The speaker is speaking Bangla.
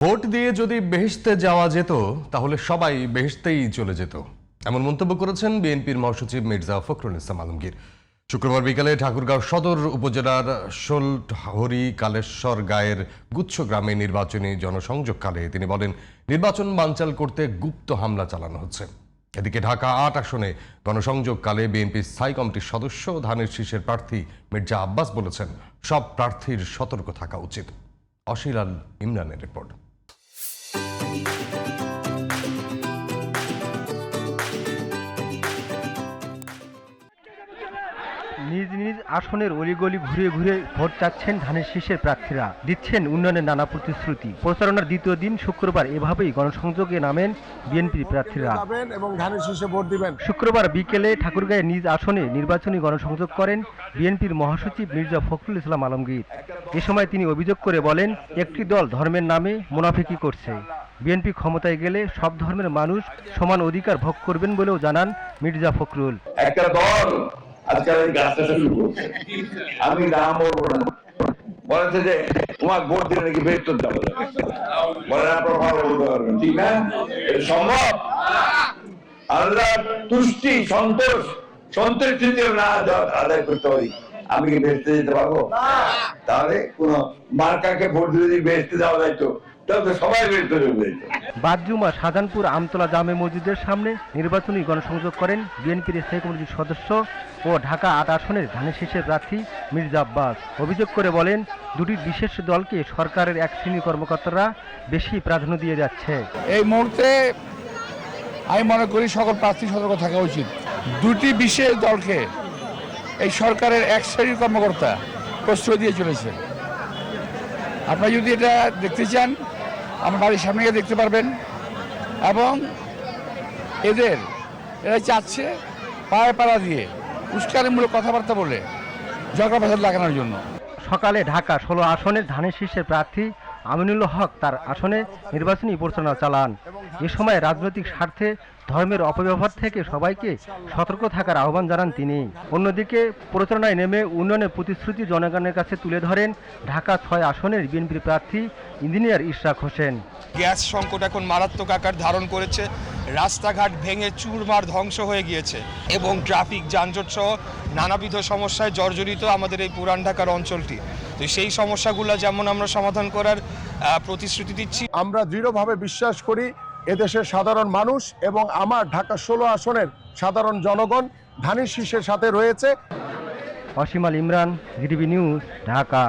ভোট দিয়ে যদি বেহেশতে যাওয়া যেত তাহলে সবাই বেহেশতেই চলে যেত, এমন মন্তব্য করেছেন বিএনপির মহাসচিব মির্জা ফখরুল ইসলাম আলমগীর। শুক্রবার বিকালে ঠাকুরগাঁও সদর উপজেলার শোলহরি কালেশ্বর গায়ের গুচ্ছ গ্রামে নির্বাচনী জনসংযোগকালে তিনি বলেন, নির্বাচন বানচাল করতে গুপ্ত হামলা চালানো হচ্ছে। এদিকে ঢাকা ৮ আসনে গণসংযোগকালে বিএনপি স্থায়ী কমিটির সদস্য ধানের শীষের প্রার্থী মির্জা আব্বাস বলেছেন, সব প্রার্থীর সতর্ক থাকা উচিত। অশিলাল ইমরানের রিপোর্ট। নিজ নিজ আসনের অলিগলি ঘুরে ঘুরে ভোট চাচ্ছেন ধানের শীষের প্রার্থীরা, দিচ্ছেন উন্নয়নের নানা প্রতিশ্রুতি। প্রচারণার দ্বিতীয় দিন শুক্রবার এভাবেই গণসংযোগে নামেন বিএনপি প্রার্থীরা এবং ধানের শীষে ভোট দিবেন। শুক্রবার বিকেলে ঠাকুরগাঁয়ে নিজ আসনে নির্বাচনী গণসংযোগ করেন বিএনপির মহাসচিব মির্জা ফখরুল ইসলাম আলমগীর। এ সময় তিনি অভিযোগ করে বলেন, একটি দল ধর্মের নামে মুনাফিকি করছে। বিএনপি ক্ষমতায় গেলে সব ধর্মের মানুষ সমান অধিকার ভোগ করবেন বলেও জানান মির্জা ফখরুল। একটা দল আজকাল এই গাছটা শুরু করছে, আমি নাম বলবো না, বলেছে যে তোমার ভোট দিলে নাকি বেতন যাবে, বলে আপনার ভালো বলতে পারবেন, ঠিক না? এটা সম্ভব? আল্লাহ তুষ্টি সন্তুষ্টি না আদায় করতে পারি, আমি কি বেচতে যেতে পারবো? তাহলে কোন মার্কাকে ভোট দিলে যদি বেচতে যাওয়া যাইতো তাহলে সবাই বেচতে চলে যেত। বাদজুমা শাহজাহানপুর আমতলা জামে মসজিদের সামনে নির্বাচনী গণসংযোগ করেন বিএনপির স্থায়ী কমিটির সদস্য ও ঢাকা ৮ আসনের ধানের শীষের প্রার্থী মির্জা আব্বাস। অভিযোগ করে বলেন, দুটি বিশেষ দলকে সরকারের এক শ্রেণীর কর্মকর্তারা বেশি প্রাধান্য দিয়ে যাচ্ছে। এই মুহূর্তে আমি মনে করি সকল প্রার্থী সতর্ক থাকা উচিত। দুটি বিশেষ দলকে এই সরকারের এক শ্রেণীর কর্মকর্তা প্রশ্রয় দিয়ে চলেছে। আপনারা যদি এটা দেখতে চান, আমার বাড়ির সামনে গিয়ে দেখতে পারবেন। এবং এরা চাচ্ছে পায়ে পাড়া দিয়ে উস্কানিমূলক কথাবার্তা বলে ঝগড়া ফাসাদ লাগানোর জন্য। সকালে ঢাকা ১৬ আসনের ধানের শীষের প্রার্থী আমিনুল্লাহ হক তার আসনে নির্বাচনী প্রচারণা চালান। এ সময় রাজনৈতিক স্বার্থে ধর্মের অপব্যবহার থেকে সবাইকে সতর্ক থাকার আহ্বান জানান তিনি। অন্যদিকে প্রচারণায় নেমে উন্নয়নের প্রতিশ্রুতি জনগণের কাছে তুলে ধরেন ঢাকা ৬ আসনের বিএনপি প্রার্থী ইঞ্জিনিয়ার ইশরাক হোসেন। গ্যাস সংকট এখন মারাত্মক আকার ধারণ করেছে, রাস্তাঘাট ভেঙে চুরমার ধ্বংস হয়ে গিয়েছে এবং ট্রাফিক যানজট সহ নানাবিধ সমস্যায় জর্জরিত আমাদের এই পুরান ঢাকার অঞ্চলটি। তো সেই সমস্যাগুলো যেমন আমরা সমাধান করার প্রতিশ্রুতি দিচ্ছি। আমরা দৃঢ়ভাবে বিশ্বাস করি এদেশের সাধারণ মানুষ এবং আমার ঢাকা ১৬ আসনের সাধারণ জনগণ ধানের শীষের সাথে রয়েছে। অসীমাল ইমরান, জিটিভি নিউজ, ঢাকা।